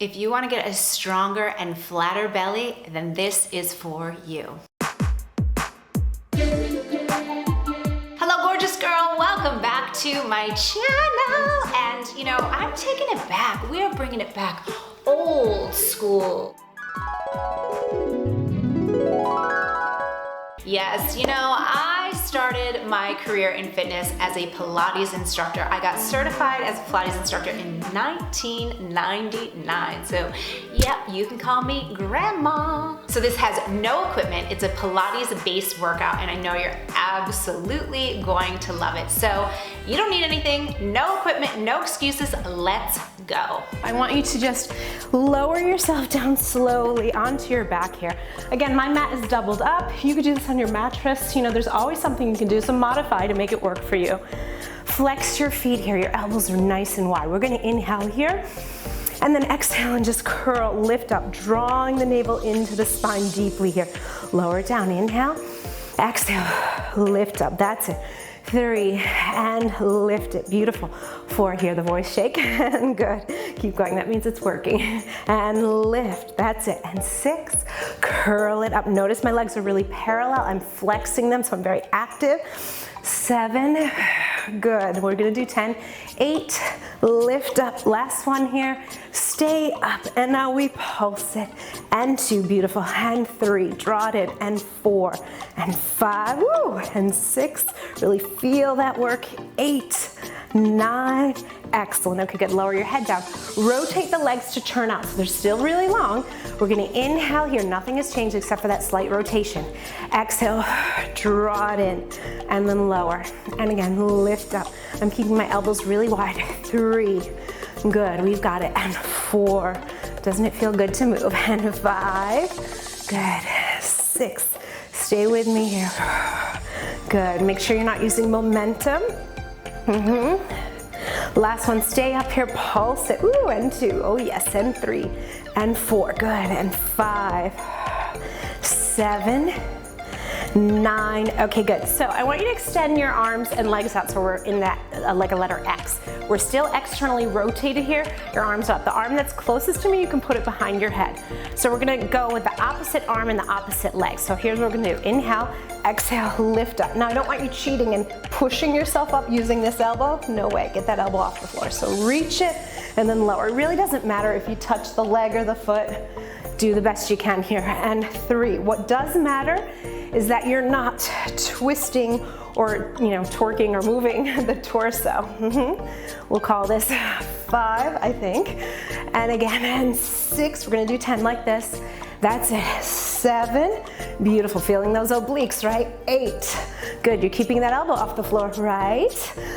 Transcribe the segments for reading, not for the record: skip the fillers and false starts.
If you want to get a stronger and flatter belly, then this is for you. Hello, gorgeous girl. Welcome back to my channel. And you know, I'm taking it back. We are bringing it back old school. Yes, you know, I started my career in fitness as a Pilates instructor. I got certified as a Pilates instructor in 1999. So, yep, you can call me grandma. So this has no equipment. It's a Pilates-based workout, and I know you're absolutely going to love it. So you don't need anything, no equipment, no excuses. Let's go. I want you to just lower yourself down slowly onto your back here. Again, my mat is doubled up. You could do this on your mattress. You know, there's always something you can do, so modify to make it work for you. Flex your feet here. Your elbows are nice and wide. We're gonna inhale here, and then exhale and just curl, lift up, drawing the navel into the spine deeply here. Lower it down, inhale, exhale, lift up, that's it. 3, and lift it, beautiful. 4, hear the voice shake, and good. Keep going, that means it's working. And lift, that's it. And 6, curl it up. Notice my legs are really parallel. I'm flexing them, so I'm very active. 7, good. We're gonna do 10. 8, lift up. Last one here. Stay up, and now we pulse it. And 2, beautiful. And 3, draw it in. And 4, and 5, woo, and 6. Really feel that work. 8, 9, excellent. Okay, good. Lower your head down. Rotate the legs to turn out, so they're still really long. We're gonna inhale here. Nothing has changed except for that slight rotation. Exhale, draw it in, and then lower. And again, lift up. I'm keeping my elbows really wide. 3, good, we've got it. And 4, doesn't it feel good to move? And 5, good. 6, stay with me here. Good, make sure you're not using momentum. Last one, stay up here, pulse it. Ooh, and 2, oh yes, and 3, and 4, good, and 5, 7, 9, okay, good. So I want you to extend your arms and legs out so we're in that, like a letter X. We're still externally rotated here, your arms up. The arm that's closest to me, you can put it behind your head. So we're gonna go with the opposite arm and the opposite leg. So here's what we're gonna do. Inhale, exhale, lift up. Now I don't want you cheating and pushing yourself up using this elbow. No way, get that elbow off the floor. So reach it and then lower. It really doesn't matter if you touch the leg or the foot. Do the best you can here. And 3, what does matter is that you're not twisting or, you know, twerking or moving the torso. We'll call this 5, I think. And again, and 6, we're gonna do 10 like this. That's it. 7, beautiful, feeling those obliques, right? 8, good, you're keeping that elbow off the floor, right?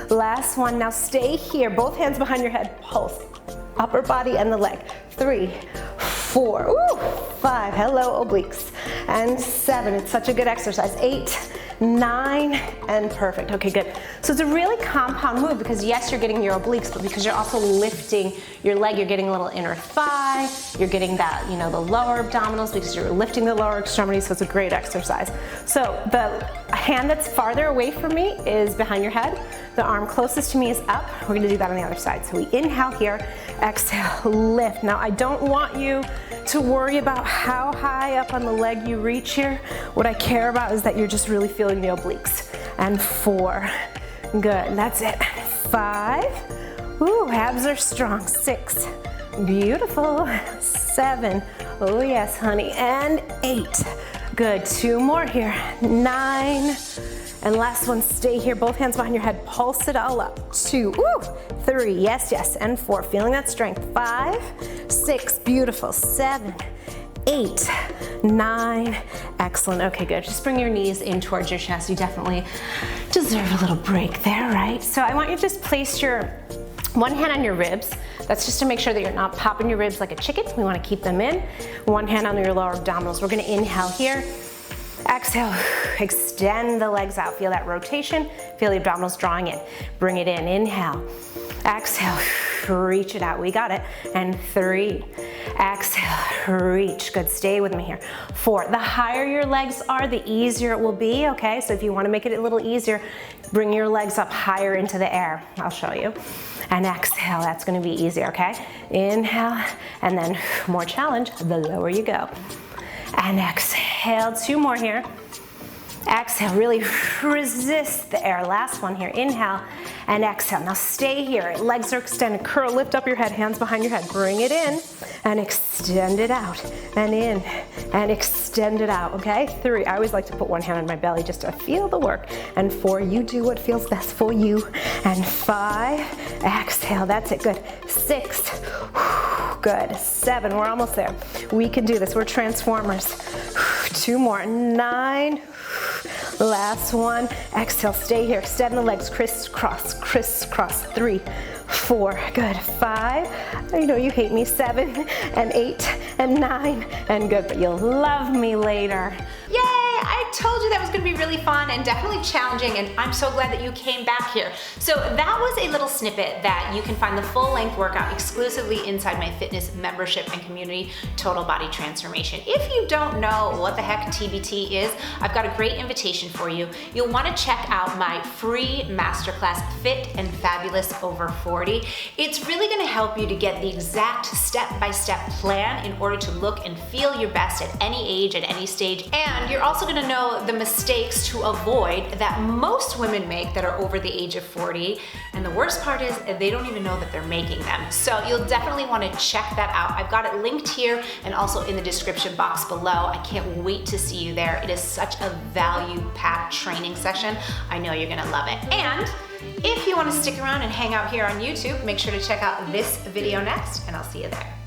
Last one, now stay here, both hands behind your head, pulse, upper body and the leg. 3, 4, ooh, 5, hello obliques, and 7, it's such a good exercise. 8, 9, and perfect. Okay, good. So it's a really compound move because yes, you're getting your obliques, but because you're also lifting your leg, you're getting a little inner thigh, you're getting that, you know, the lower abdominals because you're lifting the lower extremities, so it's a great exercise. So the hand that's farther away from me is behind your head. The arm closest to me is up. We're gonna do that on the other side. So we inhale here, exhale, lift. Now I don't want you to worry about how high up on the leg you reach here. What I care about is that you're just really feeling the obliques. And 4, good, that's it. 5, ooh, abs are strong. 6, beautiful. 7, oh yes, honey. And 8, good, 2 more here. 9, and last one, stay here, both hands behind your head, pulse it all up. 2, woo, 3, yes, yes, and 4, feeling that strength. 5, 6, beautiful. 7, 8, 9, excellent. Okay, good. Just bring your knees in towards your chest. You definitely deserve a little break there, right? So I want you to just place your one hand on your ribs. That's just to make sure that you're not popping your ribs like a chicken. We want to keep them in. One hand on your lower abdominals. We're going to inhale here. Exhale, extend the legs out. Feel that rotation. Feel the abdominals drawing in. Bring it in. Inhale. Exhale. reach it out. We got it. And 3, exhale, reach. Good, stay with me here. 4, the higher your legs are, the easier it will be, okay? So if you wanna make it a little easier, bring your legs up higher into the air. I'll show you. And exhale, that's gonna be easier, okay? Inhale, and then more challenge, the lower you go. And exhale, 2 more here. Exhale, really resist the air. Last one here, inhale and exhale. Now stay here, legs are extended, curl, lift up your head, hands behind your head, bring it in and extend it out, and in, and extend it out, okay? 3, I always like to put one hand on my belly just to feel the work, and 4, you do what feels best for you, and 5, exhale, that's it, good, 6, good, 7, we're almost there, we can do this, we're transformers, 2 more, 9, last one, exhale, stay here, extend the legs, crisscross, crisscross, 3, 4, good, 5, I know you hate me, 7, and 8, and 9, and good, but you'll love me later. Yay! I told you that was gonna be really fun and definitely challenging, and I'm so glad that you came back here. So that was a little snippet that you can find the full length workout exclusively inside my fitness membership and community, Total Body Transformation. If you don't know what the heck TBT is, I've got a great invitation for you. You'll wanna check out my free masterclass, Fit and Fabulous Over 40. It's really gonna help you to get the exact step-by-step plan in order to look and feel your best at any age, at any stage, and you're also gonna know the mistakes to avoid that most women make that are over the age of 40. And the worst part is they don't even know that they're making them. So you'll definitely want to check that out. I've got it linked here and also in the description box below. I can't wait to see you there. It is such a value-packed training session. I know you're gonna love it. And if you want to stick around and hang out here on YouTube, make sure to check out this video next, and I'll see you there.